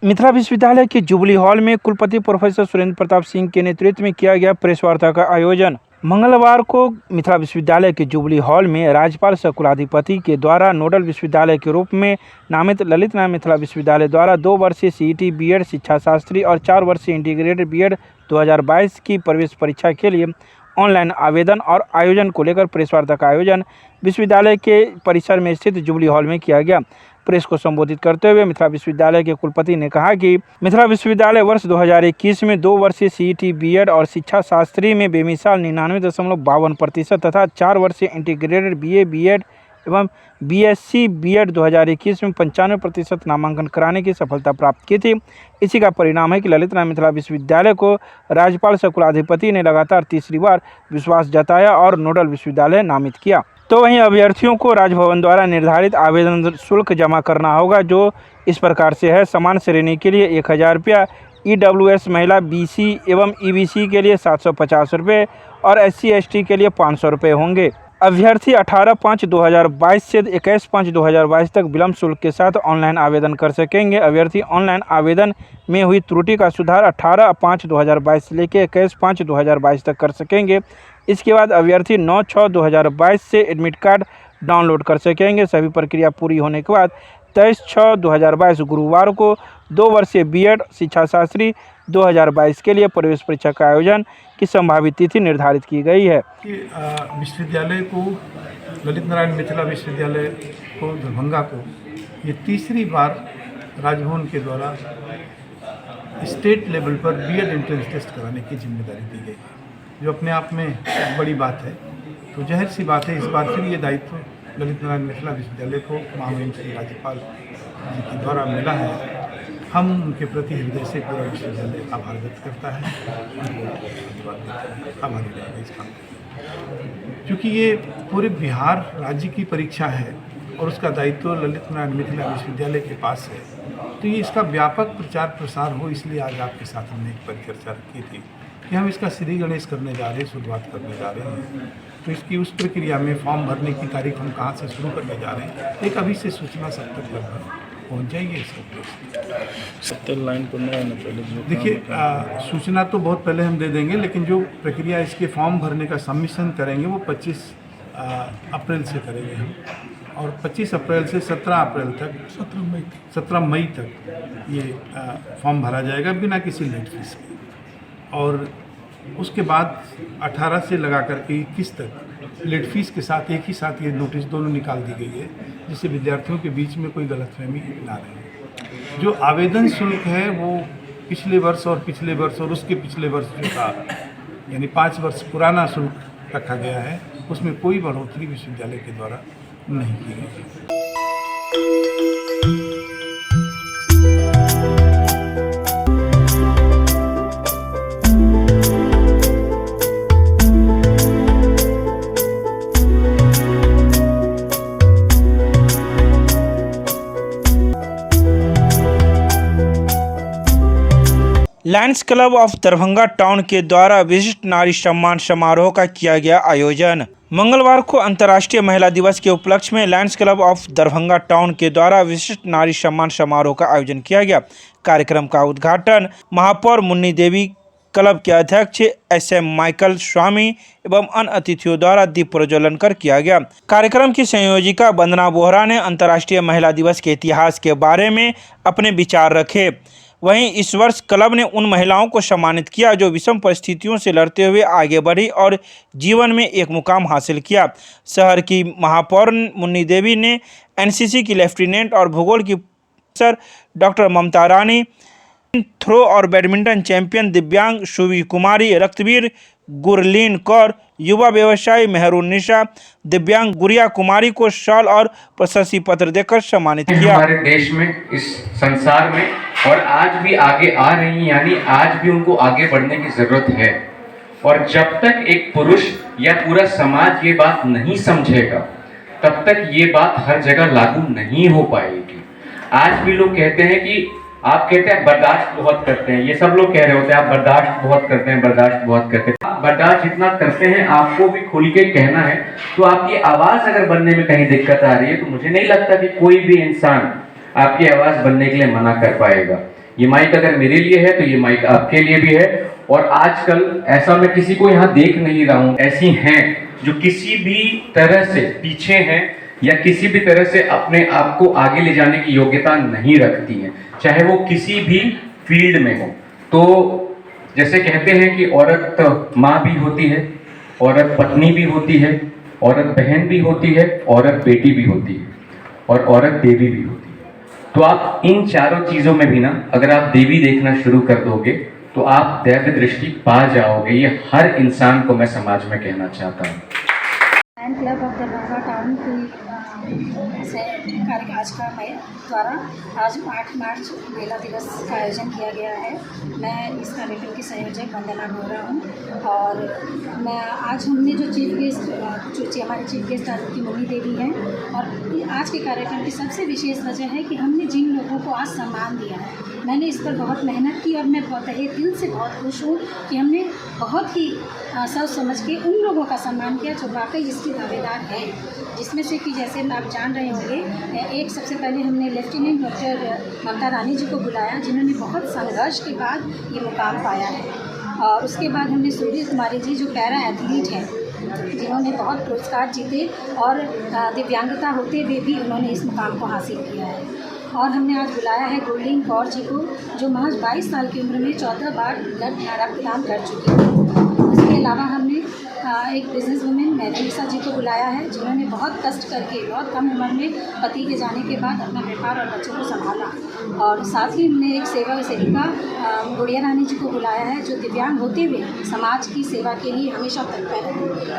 मिथिला विश्वविद्यालय के jubilee hall में कुलपति प्रोफेसर सुरेंद्र प्रताप सिंह के नेतृत्व में किया गया प्रेस वार्ता का आयोजन। मंगलवार को मिथिला विश्वविद्यालय के जुबली हॉल में राज्यपाल सह कुलाधिपति के द्वारा नोडल विश्वविद्यालय के रूप में नामित ललित नारायण मिथिला विश्वविद्यालय द्वारा 2 वर्षीय सीईटी बीएड शिक्षा शास्त्री और 4 वर्षीय इंटीग्रेटेड बीएड 2022 की प्रवेश परीक्षा के लिए ऑनलाइन आवेदन और आयोजन को लेकर प्रेस वार्ता का आयोजन विश्वविद्यालय के परिसर में स्थित जुबली हॉल में किया गया। प्रेस को संबोधित करते हुए मिथिला विश्वविद्यालय के कुलपति ने कहा कि मिथिला विश्वविद्यालय वर्ष 2021 में 2 वर्षीय सीईटी बीएड और शिक्षा शास्त्री में बेमिसाल 99.52% तथा 4 वर्षीय इंटीग्रेटेड बीए बीएड एवं बीएससी बीएड 2021 में 95% नामांकन कराने की सफलता प्राप्त की थी। इसी का परिणाम है कि ललित नारायण मिथिला विश्वविद्यालय को राज्यपाल सह कुलाधिपति ने लगातार तीसरी बार विश्वास जताया और नोडल विश्वविद्यालय नामित किया। तो वहीं अभ्यर्थियों को राजभवन द्वारा निर्धारित आवेदन शुल्क जमा करना होगा, जो इस प्रकार से है। समान श्रेणी के लिए 1000 रुपया, ईडब्ल्यूएस महिला बीसी एवं ईबीसी के लिए 750 रुपये और एससी एसटी के लिए 500 रुपये होंगे। अभ्यर्थी 18/5/2022 से 21/5/2022 तक विलम्ब शुल्क के साथ ऑनलाइन आवेदन कर सकेंगे। अभ्यर्थी ऑनलाइन आवेदन में हुई त्रुटि का सुधार 18/5/2022 से लेकर 21/5/2022 तक कर सकेंगे। इसके बाद अभ्यर्थी 9/6/2022 से एडमिट कार्ड डाउनलोड कर सकेंगे। सभी प्रक्रिया पूरी होने के बाद 23/6/2022 गुरुवार को 2 वर्षीय बीएड शिक्षा शास्त्री 2022 के लिए प्रवेश परीक्षा का आयोजन की संभावित तिथि निर्धारित की गई है। विश्वविद्यालय को, ललित नारायण मिथिला विश्वविद्यालय को, दरभंगा को ये तीसरी बार राजभवन के द्वारा स्टेट लेवल पर बीएड एंट्रेंस टेस्ट कराने की जिम्मेदारी दी गई, जो अपने आप में एक बड़ी बात है। तो जाहिर सी बात है, इस बार फिर ये दायित्व ललित नारायण मिथिला विश्वविद्यालय को महामहिम श्री राज्यपाल जी के द्वारा मिला है। हम उनके प्रति हृदय से पूरा विश्वविद्यालय आभार व्यक्त करता है, आभारी रहेगा इस काम के। क्योंकि ये पूरे बिहार राज्य की परीक्षा है और उसका दायित्व ललित नारायण मिथिला विश्वविद्यालय के पास है, तो ये इसका व्यापक प्रचार प्रसार हो, इसलिए आज आपके साथ हमने एक परिचर्चा रखी थी कि हम इसका श्री गणेश करने जा रहे हैं, शुरुआत करने जा रहे हैं। तो इसकी उस प्रक्रिया में फॉर्म भरने की तारीख हम कहाँ से शुरू करने जा रहे हैं, एक अभी से सूचना सब तक लगभग पहुँच जाएगी। सत्तर लाइन को देखिए, सूचना तो बहुत पहले हम दे देंगे, लेकिन जो प्रक्रिया इसके फॉर्म भरने का सबमिशन करेंगे वो 25 अप्रैल से करेंगे हम, और 25 अप्रैल से 17 अप्रैल तक 17 मई तक ये फॉर्म भरा जाएगा बिना किसी लेट फीस के। और उसके बाद 18 से लगा करके 21 तक लेट फीस के साथ एक ही साथ ये नोटिस दोनों निकाल दी गई है, जिससे विद्यार्थियों के बीच में कोई गलतफहमी ना रहे। जो आवेदन शुल्क है वो पिछले वर्ष और पिछले वर्ष और उसके पिछले वर्ष जो था, यानी 5 वर्ष पुराना शुल्क रखा गया है, उसमें कोई बढ़ोतरी विश्वविद्यालय के द्वारा नहीं की गई है। Lions club of Darbhanga town के द्वारा विशिष्ट नारी सम्मान समारोह का किया गया आयोजन। मंगलवार को अंतर्राष्ट्रीय महिला दिवस के उपलक्ष्य में Lions club of Darbhanga town के द्वारा विशिष्ट नारी सम्मान समारोह का आयोजन किया गया। कार्यक्रम का उद्घाटन महापौर मुन्नी देवी, क्लब के अध्यक्ष SM माइकल स्वामी एवं अन्य अतिथियों द्वारा दीप प्रज्वलन कर किया गया। कार्यक्रम की संयोजिका वंदना बोहरा ने अंतर्राष्ट्रीय महिला दिवस के इतिहास के बारे में अपने विचार रखे। वहीं इस वर्ष क्लब ने उन महिलाओं को सम्मानित किया जो विषम परिस्थितियों से लड़ते हुए आगे बढ़ी और जीवन में एक मुकाम हासिल किया। शहर की महापौर मुन्नी देवी ने NCC की लेफ्टिनेंट और भूगोल की प्रोफेसर डॉक्टर ममता रानी, थ्रो और बैडमिंटन चैंपियन दिव्यांग शुभी कुमारी, रक्तवीर गुरलीन कौर, युवा व्यवसायी मेहरुन्निसा, दिव्यांग गुड़िया कुमारी को शॉल और प्रशस्ति पत्र देकर सम्मानित किया। हमारे देश में, इस संसार में, और आज भी आगे आ रही हैं, यानी आज भी उनको आगे बढ़ने की जरूरत है। और जब तक एक पुरुष या पूरा समाज ये बात नहीं समझेगा, तब तक ये बात हर जगह लागू नहीं हो पाएगी। आज भी लोग कहते हैं कि आप कहते हैं बर्दाश्त बहुत करते हैं, ये सब लोग कह रहे होते हैं आप बर्दाश्त बहुत करते हैं, बर्दाश्त बहुत करते हैं। आप बर्दाश्त जितना करते हैं, आपको भी खुल के कहना है। तो आपकी आवाज अगर बनने में कहीं दिक्कत आ रही है, तो मुझे नहीं लगता कि कोई भी इंसान आपकी आवाज बनने के लिए मना कर पाएगा। ये माइक अगर मेरे लिए है तो ये माइक आपके लिए भी है। और आजकल ऐसा मैं किसी को यहाँ देख नहीं रहा हूँ, ऐसी हैं जो किसी भी तरह से पीछे हैं या किसी भी तरह से अपने आप को आगे ले जाने की योग्यता नहीं रखती हैं, चाहे वो किसी भी फील्ड में हो। तो जैसे कहते हैं कि औरत माँ भी होती है, औरत पत्नी भी होती है, औरत बहन भी होती है, औरत बेटी भी होती है और औरत देवी भी होती है। तो आप इन चारों चीज़ों में भी ना अगर आप देवी देखना शुरू कर दोगे तो आप दैव्य दृष्टि पा जाओगे। ये हर इंसान को मैं समाज में कहना चाहता हूँ। Lion Club of Darbhanga town की से कार्यकाज का द्वारा आज 8 मार्च महिला दिवस का आयोजन किया गया है। मैं इस कार्यक्रम की संयोजक वंदना बोरा हूँ और मैं आज हमने जो चीफ गेस्ट हमारे चीफ गेस्ट आदित्य मुन्नी देवी हैं और आज के कार्यक्रम की सबसे विशेष वजह है कि हमने जिन लोगों को आज सम्मान दिया है, मैंने इस पर बहुत मेहनत की और मैं बहुत दिल से बहुत खुश हूँ कि हमने बहुत ही सोच समझ के उन लोगों का सम्मान किया जो वाकई इसके दावेदार हैं, जिसमें से कि जैसे आप जान रहे होंगे, एक सबसे पहले हमने लेफ्टिनेंट डॉक्टर ममता रानी जी को बुलाया जिन्होंने बहुत संघर्ष के बाद ये मुकाम पाया है। और उसके बाद हमने सूर्य कुमारी जी जो पैरा एथलीट हैं जिन्होंने बहुत पुरस्कार जीते और दिव्यांगता होते हुए भी उन्होंने इस मुकाम को हासिल किया है। और हमने आज बुलाया है गुरलीन कौर जी को जो महज 22 साल की उम्र में 14 बार रक्तदान कर चुकी हैं। इसके अलावा हमने एक बिजनेस वुमेन मैथलीसा जी को बुलाया है जिन्होंने बहुत कष्ट करके बहुत कम उम्र में पति के जाने के बाद अपना व्यापार और बच्चों को संभाला। और साथ ही हमने एक सेविका गुड़िया रानी जी को बुलाया है जो दिव्यांग होते हुए समाज की सेवा के लिए हमेशा तत्पर है।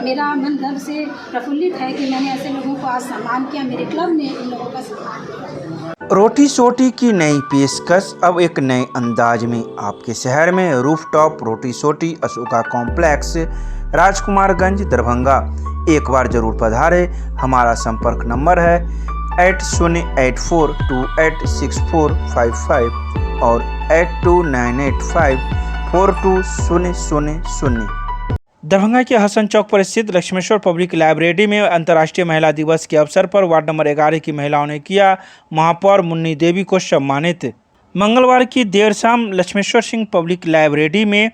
मेरा मन गर्व से प्रफुल्लित है कि मैंने ऐसे लोगों को आज सम्मान किया, मेरे क्लब ने इन लोगों का सम्मान किया। रोटी सोटी की नई पेशकश अब एक नए अंदाज में आपके शहर में रूफटॉप रोटी सोटी अशोका कॉम्प्लेक्स राजकुमारगंज दरभंगा। एक बार जरूर पधारे। हमारा संपर्क नंबर है 8084286455 और 8298542000। दरभंगा के हसन चौक पर स्थित लक्ष्मेश्वर पब्लिक लाइब्रेरी में अंतर्राष्ट्रीय महिला दिवस के अवसर पर वार्ड नंबर 11 की महिलाओं ने किया महापौर मुन्नी देवी को सम्मानित। मंगलवार की देर शाम लक्ष्मेश्वर सिंह पब्लिक लाइब्रेरी में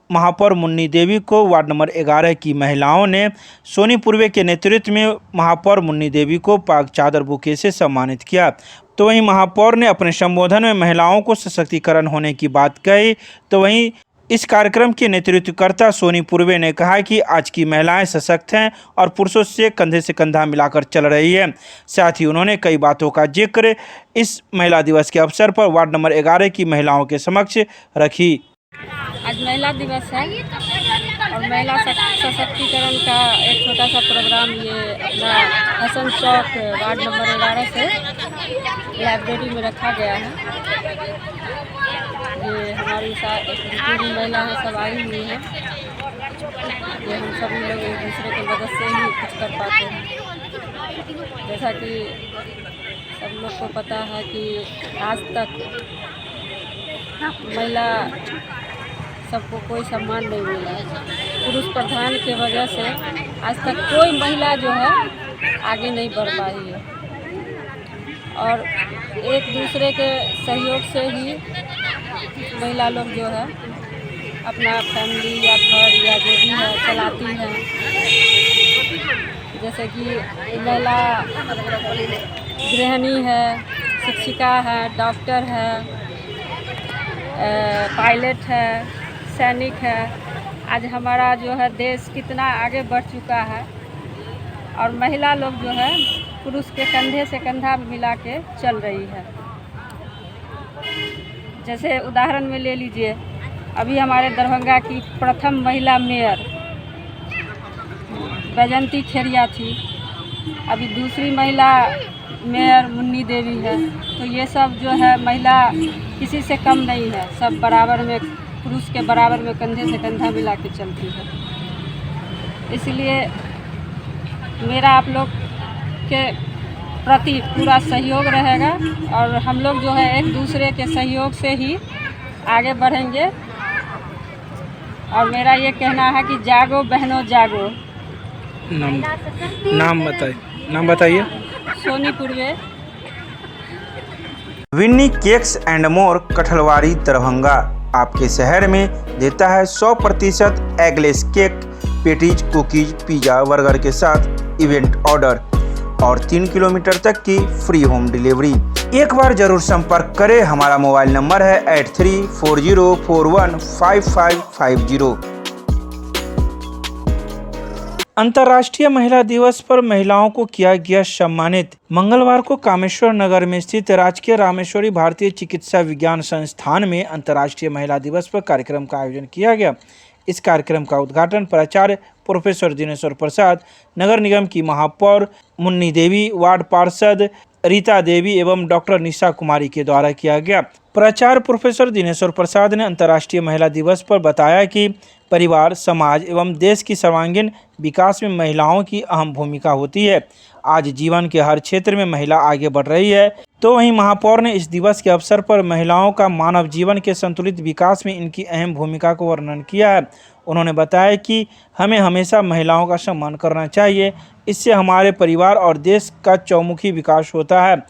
महापौर मुन्नी देवी को वार्ड नंबर 11 की महिलाओं ने सोनी पूर्वे के नेतृत्व में महापौर मुन्नी देवी को पाक चादर बुके से सम्मानित किया। तो वहीं महापौर ने अपने संबोधन में महिलाओं को सशक्तिकरण होने की बात कही। तो वहीं इस कार्यक्रम के नेतृत्वकर्ता सोनी पूर्वे ने कहा कि आज की महिलाएं सशक्त हैं और पुरुषों से कंधा मिलाकर चल रही है। साथ ही उन्होंने कई बातों का जिक्र इस महिला दिवस के अवसर पर वार्ड नंबर 11 की महिलाओं के समक्ष रखी। आज महिला दिवस है और महिला सशक्तिकरण का एक छोटा सा प्रोग्राम ये अपना हसन चौक वार्ड नंबर 11 से लाइब्रेरी में रखा गया है। ये हमारी जितनी भी महिला हैं सब आई हुई हैं। ये हम सभी लोग एक दूसरे की मदद से ही कुछ कर पाते हैं। जैसा कि सब लोग को पता है कि आज तक महिला सबको कोई सम्मान नहीं मिला है। पुरुष प्रधान के वजह से आज तक कोई महिला जो है आगे नहीं बढ़ पाई है और एक दूसरे के सहयोग से ही महिला लोग जो है अपना फैमिली या घर या जो भी है चलाती हैं। जैसे कि महिला गृहिणी है, शिक्षिका है, डॉक्टर है, पायलट है, सैनिक है। आज हमारा जो है देश कितना आगे बढ़ चुका है और महिला लोग जो है पुरुष के कंधे से कंधा मिला के चल रही है। जैसे उदाहरण में ले लीजिए, अभी हमारे दरभंगा की प्रथम महिला मेयर बैजंती खेरिया थी, अभी दूसरी महिला मेयर मुन्नी देवी है। तो ये सब जो है महिला किसी से कम नहीं है, सब बराबर में पुरुष के बराबर में कंधे से कंधा मिला के चलती है। इसलिए मेरा आप लोग के प्रति पूरा सहयोग रहेगा और हम लोग जो है एक दूसरे के सहयोग से ही आगे बढ़ेंगे। और मेरा ये कहना है कि जागो बहनों जागो। नाम बताइए। Soni Purve. Winni cakes and more Kathalwadi Darbhanga आपके शहर में देता है 100% eggless cake, patties, cookies, pizza, burger के साथ इवेंट ऑर्डर और 3 किलोमीटर तक की फ्री होम डिलीवरी। एक बार जरूर संपर्क करें। हमारा मोबाइल नंबर है 8340415550। अंतर्राष्ट्रीय महिला दिवस पर महिलाओं को किया गया सम्मानित। मंगलवार को कामेश्वर नगर में स्थित राजकीय रामेश्वरी भारतीय चिकित्सा विज्ञान संस्थान में अंतर्राष्ट्रीय महिला दिवस पर कार्यक्रम का आयोजन किया गया। इस कार्यक्रम का उद्घाटन प्राचार्य प्रोफेसर दिनेश्वर प्रसाद, नगर निगम की महापौर मुन्नी देवी, वार्ड पार्षद रीता देवी एवं डॉक्टर निशा कुमारी के द्वारा किया गया। प्राचार्य प्रोफेसर दिनेश्वर प्रसाद ने अंतर्राष्ट्रीय महिला दिवस पर बताया कि परिवार, समाज एवं देश की सर्वांगीण विकास में महिलाओं की अहम भूमिका होती है। आज जीवन के हर क्षेत्र में महिला आगे बढ़ रही है, तो वहीं महापौर ने इस दिवस के अवसर पर महिलाओं का मानव जीवन के संतुलित विकास में इनकी अहम भूमिका को वर्णन किया है। उन्होंने बताया कि हमें हमेशा महिलाओं का सम्मान करना चाहिए, इससे हमारे परिवार और देश का चौमुखी विकास होता है।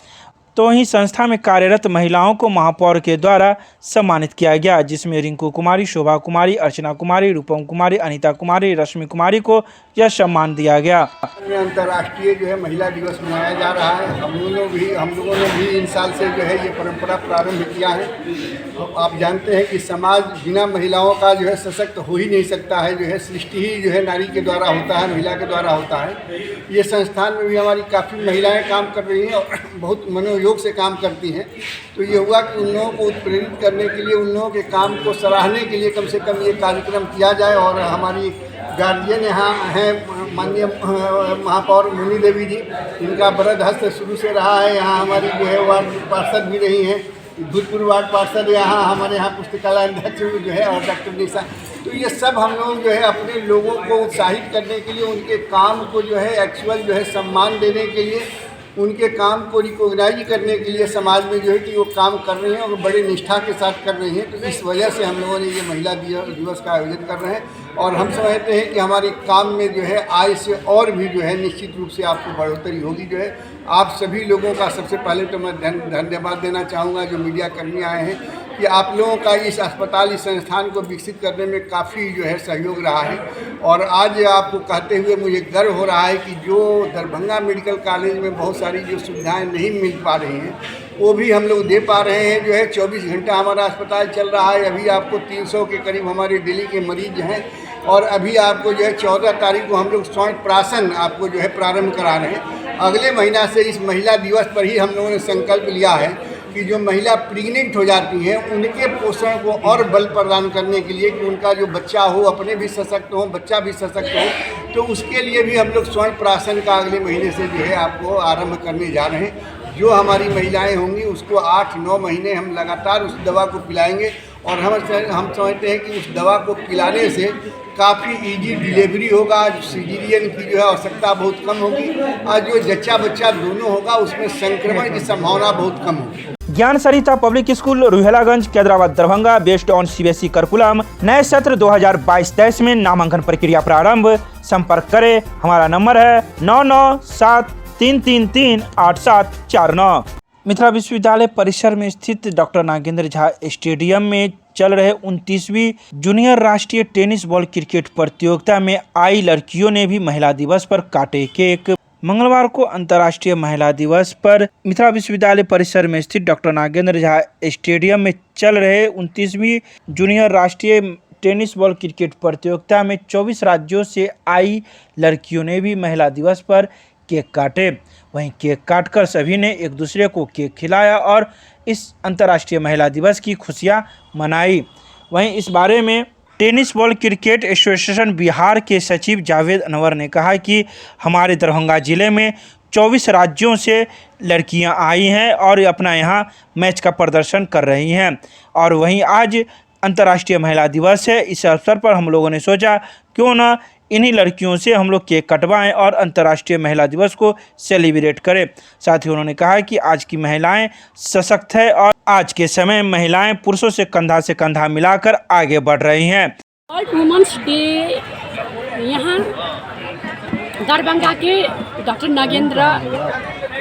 तो वहीं संस्था में कार्यरत महिलाओं को महापौर के द्वारा सम्मानित किया गया, जिसमें रिंकू कुमारी, शोभा कुमारी, अर्चना कुमारी, रूपम कुमारी, अनीता कुमारी, रश्मि कुमारी को यह सम्मान दिया गया। अंतर्राष्ट्रीय जो है महिला दिवस मनाया जा रहा है। हम लोगों ने भी इन साल से जो है ये परंपरा प्रारंभ किया है। तो आप जानते हैं कि समाज बिना महिलाओं का जो है सशक्त हो ही नहीं सकता है। जो है सृष्टि ही जो है नारी के द्वारा होता है, महिला के द्वारा होता है। ये संस्थान में भी हमारी काफ़ी महिलाएं काम कर रही हैं और बहुत मनोयोग से काम करती हैं। तो ये हुआ कि उन लोगों को उत्प्रेरित करने के लिए, उन लोगों के काम को सराहने के लिए कम से कम ये कार्यक्रम किया जाए। और हमारी गार्जियन यहाँ हैं माननीय महापौर मुन्नी देवी जी, इनका बरद हस्त शुरू से रहा है। यहाँ हमारी जो है वार्ड पार्षद भी रही हैं, भूतपूर्व वार्ड पार्षद यहाँ हमारे यहाँ पुस्तकालय अध्यक्ष जो है और डॉक्टर निशा। तो ये सब हम लोग जो है अपने लोगों को उत्साहित करने के लिए, उनके काम को जो है एक्चुअल जो है सम्मान देने के लिए, उनके काम को रिकॉग्नाइज करने के लिए समाज में जो है कि वो काम कर रहे हैं और बड़े निष्ठा के साथ कर रही हैं। तो इस वजह से हम लोगों ने ये महिला दिवस का आयोजन कर रहे हैं। और हम समझते हैं कि हमारे काम में जो है आय से और भी जो है निश्चित रूप से आपको बढ़ोतरी होगी। जो है आप सभी लोगों का सबसे पहले तो मैं धन्यवाद देना चाहूँगा, जो मीडिया कर्मी आए हैं, कि आप लोगों का इस अस्पताल, इस संस्थान को विकसित करने में काफ़ी जो है सहयोग रहा है। और आज आपको कहते हुए मुझे गर्व हो रहा है कि जो दरभंगा मेडिकल कॉलेज में बहुत सारी जो सुविधाएं नहीं मिल पा रही हैं, वो भी हम लोग दे पा रहे हैं। जो है 24 घंटा हमारा अस्पताल चल रहा है। अभी आपको 300 के करीब हमारे दिल्ली के मरीज हैं। और अभी आपको जो है 14 तारीख को हम लोग स्वर्ण प्राशन आपको जो है प्रारंभ करा रहे हैं। अगले महीना से इस महिला दिवस पर ही हम लोगों ने संकल्प लिया है कि जो महिला प्रेग्नेंट हो जाती हैं, उनके पोषण को और बल प्रदान करने के लिए, कि उनका जो बच्चा हो, अपने भी सशक्त हो, बच्चा भी सशक्त हो, तो उसके लिए भी हम लोग स्वर्ण प्राशन का अगले महीने से जो है आपको आरंभ करने जा रहे हैं। जो हमारी महिलाएं होंगी उसको 8-9 महीने हम लगातार उस दवा को पिलाएंगे। और हम समझते हैं कि उस दवा को पिलाने से काफ़ी इजी डिलीवरी होगा। सीजरियन की जो है आवश्यकता बहुत कम होगी और जो जच्चा बच्चा दोनों होगा उसमें संक्रमण की संभावना बहुत कम होगी। Gyan Sarita public school, Ruhelaganj, Qaidrabad, Darbhanga, based on CBSE curriculum. नए सत्र 2022-23 में नामांकन प्रक्रिया प्रारंभ। संपर्क करें। हमारा नंबर है 9973338749। मिथिला विश्वविद्यालय परिसर में स्थित डॉक्टर नागेंद्र झा स्टेडियम में चल रहे 29वीं जूनियर राष्ट्रीय टेनिस बॉल क्रिकेट प्रतियोगिता में आई लड़कियों ने भी महिला दिवस पर काटे केक। मंगलवार को अंतर्राष्ट्रीय महिला दिवस पर मिथिला विश्वविद्यालय परिसर में स्थित डॉक्टर नागेंद्र झा स्टेडियम में चल रहे 29वीं जूनियर राष्ट्रीय टेनिस बॉल क्रिकेट प्रतियोगिता में 24 राज्यों से आई लड़कियों ने भी महिला दिवस पर केक काटे। वहीं केक काटकर सभी ने एक दूसरे को केक खिलाया और इस अंतर्राष्ट्रीय महिला दिवस की खुशियां मनाई। वहीं इस बारे में tennis ball cricket association Bihar के सचिव जावेद अनवर ने कहा कि हमारे दरभंगा ज़िले में 24 राज्यों से लड़कियां आई हैं और अपना यहां मैच का प्रदर्शन कर रही हैं। और वहीं आज अंतर्राष्ट्रीय महिला दिवस है। इस अवसर पर हम लोगों ने सोचा क्यों ना इन्हीं लड़कियों से हम लोग केक कटवाएं और अंतर्राष्ट्रीय महिला दिवस को सेलिब्रेट करें। साथ ही उन्होंने कहा कि आज की महिलाएं सशक्त है और आज के समय महिलाएं पुरुषों से कंधा मिलाकर आगे बढ़ रही हैं। वर्ल्ड वुमेन्स डे यहाँ दरभंगा के डॉक्टर नागेंद्र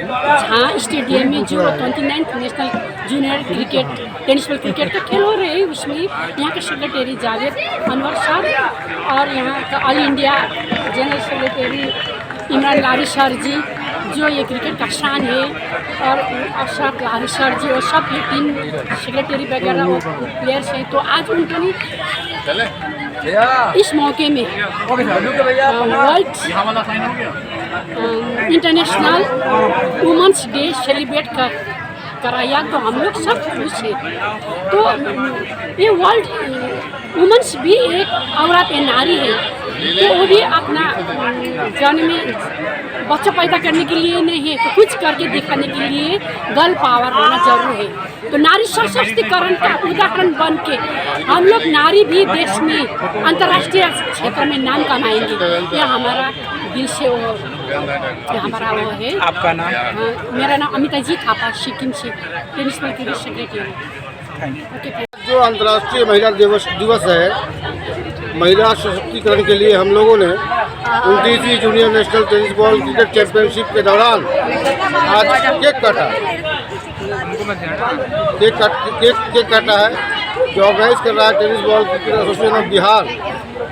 जहाँ स्टेडियम में जो 29 national junior cricket tennis ball cricket का खेल हो रहे हैं, उसमें यहाँ के सेक्रेटरी जावेद अनवर साहब और यहाँ का all India general secretary Imran Lari sir ji, जो ये क्रिकेट का शान है, और अशरफ लारी सर जी और सब ये टीम सेक्रेटरी वगैरह और प्लेयर्स हैं। तो आज उन्होंने इस मौके में world international women's day celebrate कराया, तो हम लोग सब खुश हैं। तो ये वर्ल्ड वुमेंस भी एक औरत है, नारी है, तो वो भी अपना जन्म में बच्चा पैदा करने के लिए नहीं है, तो कुछ करके दिखाने के लिए गर्ल पावर होना जरूर है। तो नारी सशक्तिकरण का उदाहरण बन के हम लोग नारी भी देश में अंतर्राष्ट्रीय क्षेत्र में नाम कमाएंगे। यह हमारा दिल से वो हमारा वो है। आपका नाम? मेरा नाम अमिता जी थापा, सिक्किम से टेनिस बॉल क्रिकेट सेक्रेटरी। जो अंतर्राष्ट्रीय महिला दिवस है, महिला सशक्तिकरण के लिए हम लोगों ने 29वीं junior national tennis ball cricket championship के दौरान आज केक काटा है, जो ऑर्गेनाइज कर रहा है tennis ball cricket association of Bihar,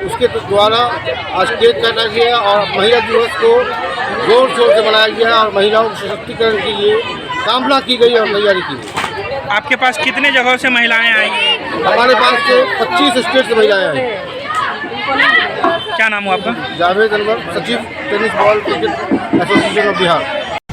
उसके द्वारा आज केक काटा गया और महिला दिवस को जोर शोर से मनाया गया और महिलाओं के सशक्तिकरण के लिए कामना की गई और तैयारी की गई। आपके पास कितने जगहों से महिलाएं आई हैं? हमारे पास से 25 स्टेट से महिलाएं आई। क्या नाम हुआ आपका? जावेद अनवर, सचिव tennis ball cricket association of Bihar.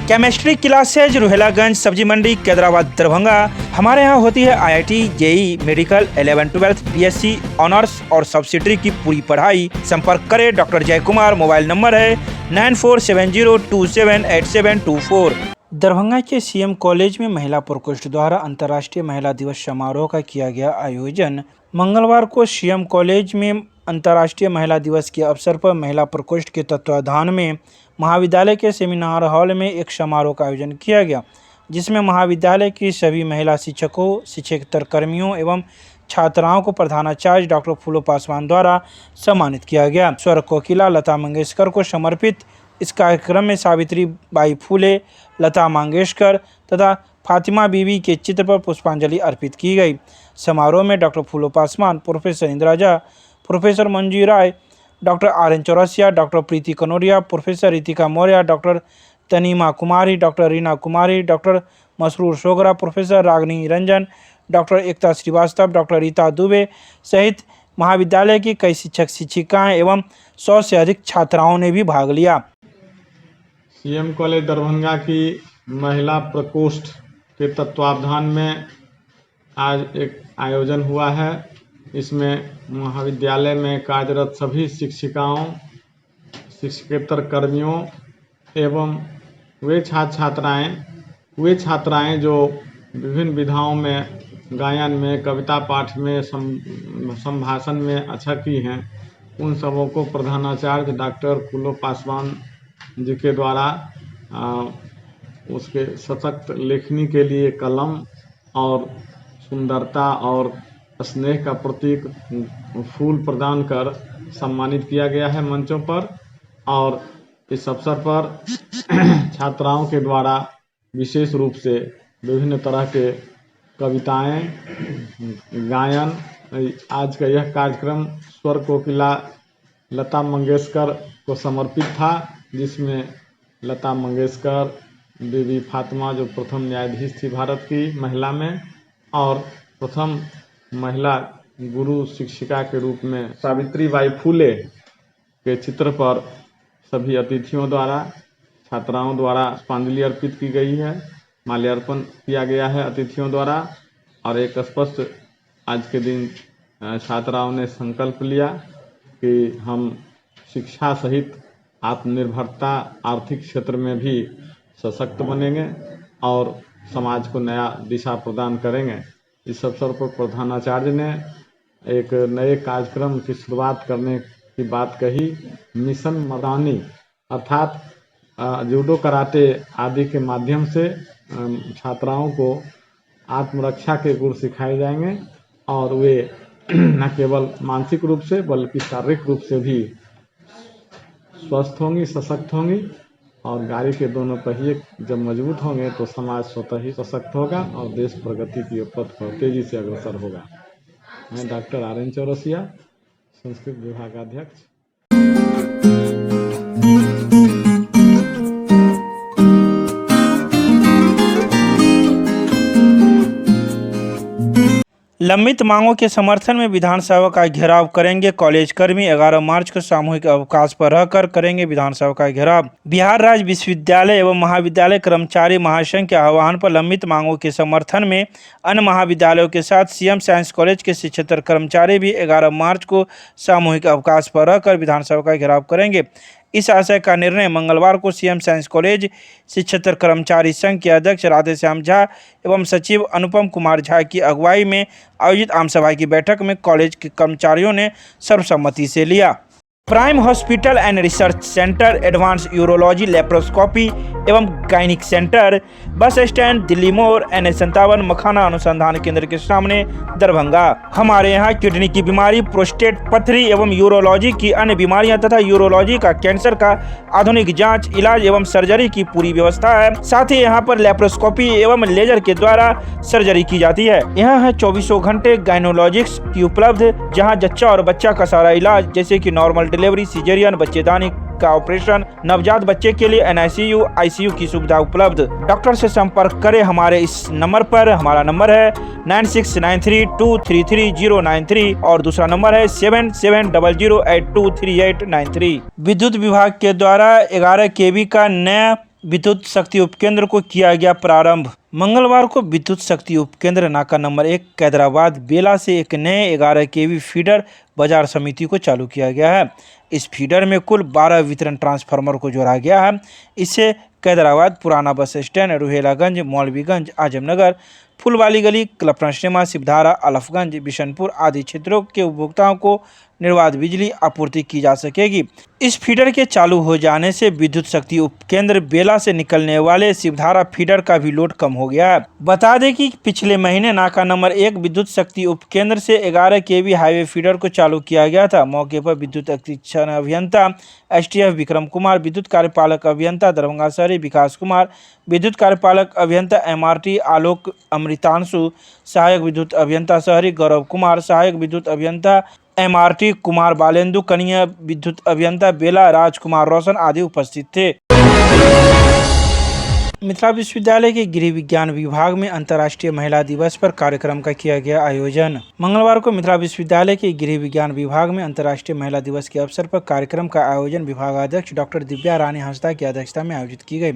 Chemistry classes Ruhelaganj सब्जी मंडी कैदराबाद दरभंगा। हमारे यहाँ होती है IIT, JEE, medical, 11, 12, BSc honours और सब्सिडरी की पूरी पढ़ाई। संपर्क करें डॉक्टर जय कुमार। मोबाइल नंबर है 9470278724। दरभंगा के CM कॉलेज में महिला प्रकोष्ठ द्वारा अंतर्राष्ट्रीय महिला दिवस समारोह का किया गया आयोजन। मंगलवार को CM कॉलेज में अंतर्राष्ट्रीय महिला दिवस के अवसर पर महिला प्रकोष्ठ के तत्वाधान में महाविद्यालय के सेमिनार हॉल में एक समारोह का आयोजन किया गया, जिसमें महाविद्यालय की सभी महिला शिक्षकों, शिक्षकेतर कर्मियों एवं छात्राओं को प्रधानाचार्य डॉक्टर फूलो पासवान द्वारा सम्मानित किया गया। स्वर कोकिला लता मंगेशकर को समर्पित इस कार्यक्रम में सावित्री बाई फूले, लता मंगेशकर तथा फातिमा बीबी के चित्र पर पुष्पांजलि अर्पित की गई। समारोह में डॉक्टर फूलो पासवान, प्रोफेसर इंदिराजा, प्रोफेसर मंजू राय, डॉक्टर RN चौरसिया, डॉक्टर प्रीति कनौरिया, प्रोफेसर रितिका मौर्य, डॉक्टर तनीमा कुमारी, डॉक्टर रीना कुमारी, डॉक्टर मसरूर सोगरा, प्रोफेसर रागनी रंजन, डॉक्टर एकता श्रीवास्तव, डॉक्टर रीता दुबे सहित महाविद्यालय की कई शिक्षक शिक्षिकाएं एवं 100 से अधिक छात्राओं ने भी भाग लिया। CM कॉलेज दरभंगा की महिला प्रकोष्ठ के तत्वावधान में आज एक आयोजन हुआ है। इसमें महाविद्यालय में कार्यरत सभी शिक्षिकाओं, शिक्षकेतर कर्मियों एवं वे छात्राएं जो विभिन्न विधाओं में गायन में, कविता पाठ में, संभाषण में अच्छा की हैं, उन सबों को प्रधानाचार्य डॉक्टर फूलो पासवान जी के द्वारा उसके सशक्त लेखनी के लिए कलम और सुंदरता और स्नेह का प्रतीक फूल प्रदान कर सम्मानित किया गया है मंचों पर। और इस अवसर पर छात्राओं के द्वारा विशेष रूप से विभिन्न तरह के कविताएं, गायन, आज का यह कार्यक्रम स्वर कोकिला लता मंगेशकर को समर्पित था, जिसमें लता मंगेशकर, बीबी फातिमा जो प्रथम न्यायाधीश थी भारत की महिला में, और प्रथम महिला गुरु शिक्षिका के रूप में सावित्री बाई फूले के चित्र पर सभी अतिथियों द्वारा, छात्राओं द्वारा पुष्पांजलि अर्पित की गई है, माल्यार्पण किया गया है अतिथियों द्वारा। और एक स्पष्ट आज के दिन छात्राओं ने संकल्प लिया कि हम शिक्षा सहित आत्मनिर्भरता, आर्थिक क्षेत्र में भी सशक्त बनेंगे और समाज को नया दिशा प्रदान करेंगे। इस अवसर पर प्रधानाचार्य ने एक नए कार्यक्रम की शुरुआत करने की बात कही। मिशन मदानी अर्थात जूडो, कराटे आदि के माध्यम से छात्राओं को आत्मरक्षा के गुण सिखाए जाएंगे और वे न केवल मानसिक रूप से बल्कि शारीरिक रूप से भी स्वस्थ होंगी, सशक्त होंगी और गाड़ी के दोनों पहिए जब मजबूत होंगे तो समाज स्वतः ही सशक्त होगा और देश प्रगति की पथ पर तेजी से अग्रसर होगा। मैं डॉक्टर आर.एन. चौरसिया, संस्कृत विभागाध्यक्ष। लंबित मांगों के समर्थन में विधानसभा का घेराव करेंगे कॉलेज कर्मी। 11 मार्च को सामूहिक अवकाश पर रहकर करेंगे विधानसभा का घेराव। बिहार राज्य विश्वविद्यालय एवं महाविद्यालय कर्मचारी महासंघ के आह्वान पर लंबित मांगों के समर्थन में अन्य महाविद्यालयों के साथ सीएम साइंस कॉलेज के 76 कर्मचारी भी 11 मार्च को सामूहिक अवकाश पर रहकर विधानसभा का घेराव करेंगे। इस आशय का निर्णय मंगलवार को सीएम साइंस कॉलेज 76 कर्मचारी संघ के अध्यक्ष राधेश्याम झा एवं सचिव अनुपम कुमार झा की अगुवाई में आयोजित आमसभा की बैठक में कॉलेज के कर्मचारियों ने सर्वसम्मति से लिया। Prime hospital and research centre, advance urology laparoscopy एवं gynaec centre, bus stand, Delhi मोड़, NH57 मखाना अनुसंधान केंद्र के सामने, दरभंगा। हमारे यहाँ किडनी की बीमारी, प्रोस्टेट, पथरी एवं यूरोलॉजी की अन्य बीमारियां तथा यूरोलॉजी का कैंसर का आधुनिक जांच, इलाज एवं सर्जरी की पूरी व्यवस्था है। साथ ही यहाँ पर लेप्रोस्कोपी एवं लेजर के द्वारा सर्जरी की जाती है। यहाँ है 24 घंटे गायनोलॉजिक्स की उपलब्ध, जहाँ जच्चा और बच्चा का सारा इलाज जैसे की नॉर्मल डिलीवरी, सीजरियन, बच्चेदानी का ऑपरेशन, नवजात बच्चे के लिए NICU, ICU की सुविधा उपलब्ध। डॉक्टर से संपर्क करें हमारे इस नंबर पर। हमारा नंबर है 9693233093 और दूसरा नंबर है 7700823893। विद्युत विभाग के द्वारा 11 kV का नया विद्युत शक्ति उपकेंद्र को किया गया प्रारंभ। मंगलवार को विद्युत शक्ति उपकेंद्र नाका नंबर 1 कैदराबाद बेला से एक नए 11 kV फीडर बाजार समिति को चालू किया गया है। इस फीडर में कुल 12 वितरण ट्रांसफार्मर को जोड़ा गया है। इससे कैदराबाद पुराना बस स्टैंड, रुहेलागंज, मौलवीगंज, आजमनगर, फुलवाली गली, कल्पना सिनेमा, शिवधारा, अलफगंज, बिशनपुर आदि क्षेत्रों के उपभोक्ताओं को निर्बाध बिजली आपूर्ति की जा सकेगी। इस फीडर के चालू हो जाने से विद्युत शक्ति उपकेंद्र बेला से निकलने वाले शिवधारा फीडर का भी लोड कम हो गया है। बता दें कि पिछले महीने नाका नंबर 1 विद्युत शक्ति उपकेंद्र से 11 kV हाईवे फीडर को चालू किया गया था। मौके पर विद्युत अधीक्षण अभियंता STF विक्रम कुमार, विद्युत कार्यपालक अभियंता दरभंगा शहरी विकास कुमार, विद्युत कार्यपालक अभियंता MRT आलोक अमृतांशु, सहायक विद्युत अभियंता शहरी गौरव कुमार, सहायक विद्युत अभियंता MRT कुमार बालेंदु, कनीय विद्युत अभियंता बेला राजकुमार रोशन आदि उपस्थित थे। मिथिला विश्वविद्यालय के गृह विज्ञान विभाग में अंतर्राष्ट्रीय महिला दिवस पर कार्यक्रम का किया गया आयोजन। मंगलवार को मिथिला विश्वविद्यालय के गृह विज्ञान विभाग में अंतर्राष्ट्रीय महिला दिवस के अवसर पर कार्यक्रम का आयोजन विभागाध्यक्ष डॉक्टर दिव्या रानी हंसदा की अध्यक्षता में आयोजित की गई।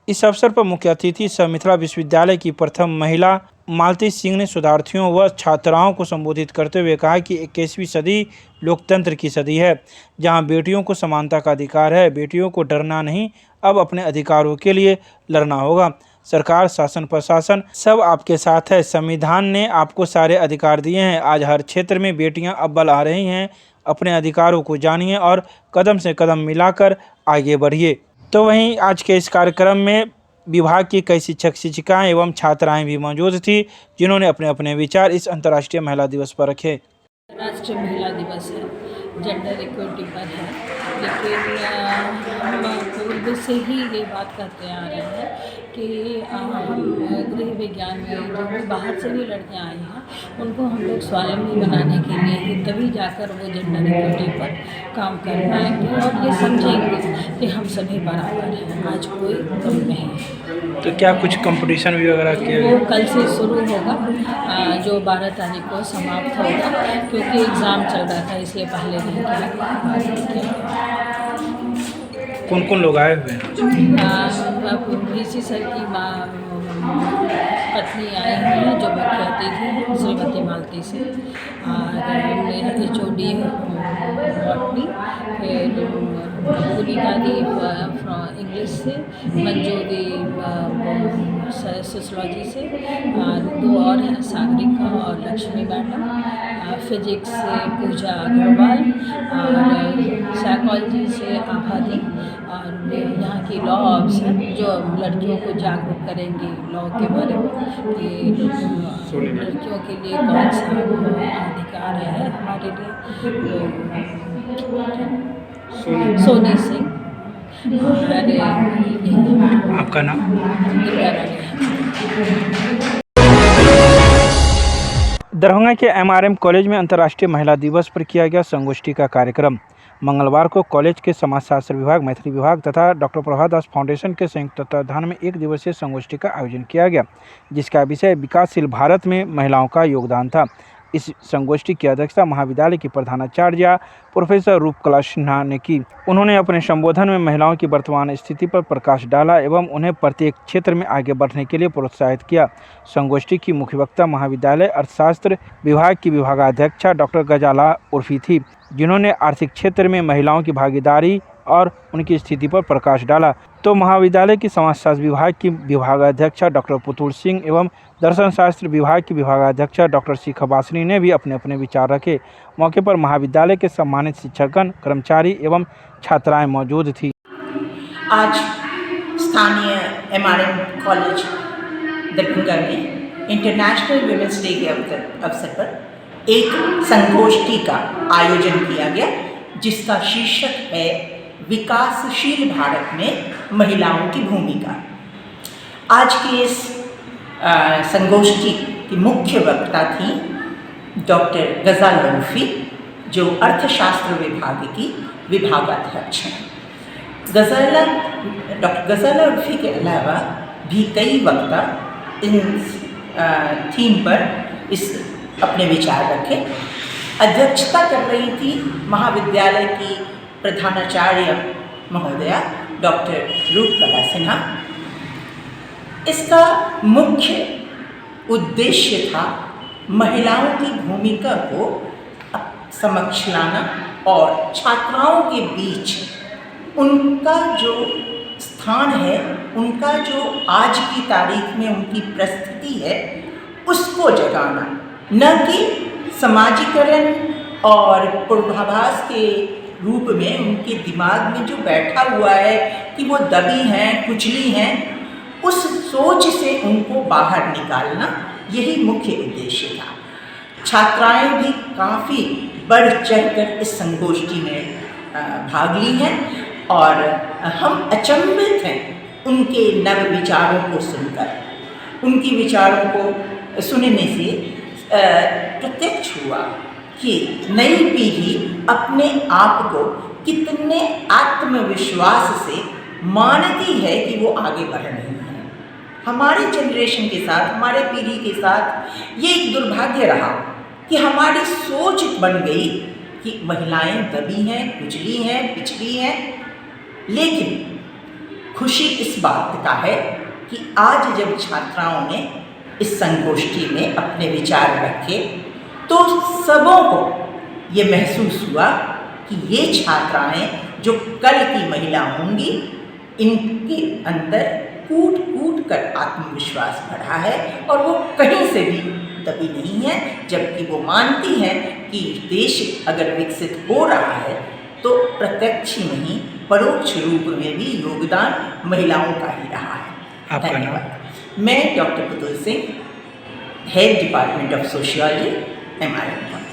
इस अवसर पर मुख्य अतिथि सह मिथिला विश्वविद्यालय की प्रथम महिला मालती सिंह ने शोधार्थियों व छात्राओं को संबोधित करते हुए कहा कि 21वीं सदी लोकतंत्र की सदी है, जहां बेटियों को समानता का अधिकार है। बेटियों को डरना नहीं, अब अपने अधिकारों के लिए लड़ना होगा। सरकार, शासन, प्रशासन सब आपके साथ है। संविधान ने आपको सारे अधिकार दिए हैं। आज हर क्षेत्र में बेटियां अव्वल आ रही हैं। अपने अधिकारों को जानिए और कदम से कदम मिलाकर आगे बढ़िए। तो वहीं आज के इस कार्यक्रम में विभाग की कई शिक्षक शिक्षिकाएं एवं छात्राएं भी मौजूद थी, जिन्होंने अपने अपने विचार इस अंतर्राष्ट्रीय महिला दिवस पर रखे। राष्ट्रीय महिला दिवस है, जेंडर इक्वलिटी पर है, लेकिन हम पूर्व से ही ये बात करते आ रहे हैं कि हम गृह विज्ञान में जो भी बाहर से भी लड़कियाँ आई हैं उनको हम लोग स्वावलंबी बनाने के लिए ही तभी जाकर वो जेंडर इक्वलिटी पर काम कर पाएंगे और ये समझेंगे कि हम सभी बराबर हैं, आज कोई कम नहीं है। तो क्या कुछ कंपटीशन भी वगैरह किया वो कल से शुरू होगा, जो 12 तारीख को समाप्त होगा, क्योंकि एग्ज़ाम चल रहा था इसलिए पहले नहीं किया गया। कौन कौन लोग आए हुए हैं? VC सर की पत्नी आई हुई है जो मुख्य अतिथि है, श्रीमती मालती से, और HOD बॉटनी, फिर भूलिका दी इंग्लिश से, मंजू दी सोशलॉजी से, और 2 और हैं, सागरिका और लक्ष्मी मैडम, फिजिक्स से पूजा अग्रवाल, और साइकोलॉजी से आभादी, और यहाँ की लॉ ऑफिसर जो लड़कियों को जागरूक करेंगी लॉ के बारे में कि लड़कियों के लिए कौन सा अधिकार है हमारे लिए, सोनी सिंह, आपका नाम? दरभंगा के एमआरएम कॉलेज में अंतर्राष्ट्रीय महिला दिवस पर किया गया संगोष्ठी का कार्यक्रम। मंगलवार को कॉलेज के समाजशास्त्र विभाग, मैथिली विभाग तथा डॉक्टर प्रभादास फाउंडेशन के संयुक्त तत्वाधान में एक दिवसीय संगोष्ठी का आयोजन किया गया, जिसका विषय विकासशील भारत में महिलाओं का योगदान था। इस संगोष्ठी की अध्यक्षता महाविद्यालय की प्रधानाचार्य प्रोफेसर रूपकला सिन्हा ने की। उन्होंने अपने संबोधन में महिलाओं की वर्तमान स्थिति पर प्रकाश डाला एवं उन्हें प्रत्येक क्षेत्र में आगे बढ़ने के लिए प्रोत्साहित किया। संगोष्ठी की मुख्य वक्ता महाविद्यालय अर्थशास्त्र विभाग की विभागाध्यक्षा डॉक्टर गजाला उर्फी थी, जिन्होंने आर्थिक क्षेत्र में महिलाओं की भागीदारी और उनकी स्थिति पर प्रकाश डाला। तो महाविद्यालय की समाजशास्त्र विभाग की विभागाध्यक्षा डॉक्टर पुतुल सिंह एवं दर्शन शास्त्र विभाग की विभागाध्यक्षा डॉक्टर शिखा बासनी ने भी अपने अपने विचार रखे। मौके पर महाविद्यालय के सम्मानित शिक्षकगण, कर्मचारी एवं छात्राएं मौजूद थी। आज स्थानीय एमआरएम कॉलेज दरभंगा में इंटरनेशनल वुमेन्स डे के अवसर पर एक संगोष्ठी का आयोजन किया गया, जिसका शीर्षक है विकासशील भारत में महिलाओं की भूमिका। आज की इस संगोष्ठी की मुख्य वक्ता थी डॉक्टर गजाला उर्फी, जो अर्थशास्त्र विभाग की विभागाध्यक्ष हैं। डॉक्टर गजाला उर्फी के अलावा भी कई वक्ता इन थीम पर अपने विचार रखे। अध्यक्षता कर रही थी महाविद्यालय की प्रधानाचार्य महोदया डॉक्टर रूपकला सिन्हा। इसका मुख्य उद्देश्य था महिलाओं की भूमिका को समक्ष लाना और छात्राओं के बीच उनका जो स्थान है, उनका जो आज की तारीख में उनकी प्रस्थिति है, उसको जगाना, न कि समाजीकरण और पूर्वाभास के रूप में उनके दिमाग में जो बैठा हुआ है कि वो दबी हैं, कुचली हैं, उस सोच से उनको बाहर निकालना, यही मुख्य उद्देश्य था। छात्राएं भी काफ़ी बढ़ चढ़कर इस संगोष्ठी में भाग ली हैं और हम अचंभित हैं उनके नव विचारों को सुनकर। उनकी विचारों को सुनने से प्रत्यक्ष हुआ कि नई पीढ़ी अपने आप को कितने आत्मविश्वास से मानती है कि वो आगे बढ़ रही है। हमारे जनरेशन के साथ, हमारे पीढ़ी के साथ ये एक दुर्भाग्य रहा कि हमारी सोच बन गई कि महिलाएं दबी हैं, कुचली हैं, पिछड़ी हैं। लेकिन खुशी इस बात का है कि आज जब छात्राओं ने इस संगोष्ठी में अपने विचार रखे तो सबों को ये महसूस हुआ कि ये छात्राएं जो कल की महिला होंगी, इनके अंदर कूट कूट कर आत्मविश्वास बढ़ा है और वो कहीं से भी दबी नहीं है, जबकि वो मानती हैं कि देश अगर विकसित हो रहा है तो प्रत्यक्ष ही नहीं, परोक्ष रूप में भी योगदान महिलाओं का ही रहा है। धन्यवाद। मैं doctor Putul Singh, head department of sociology, MRM.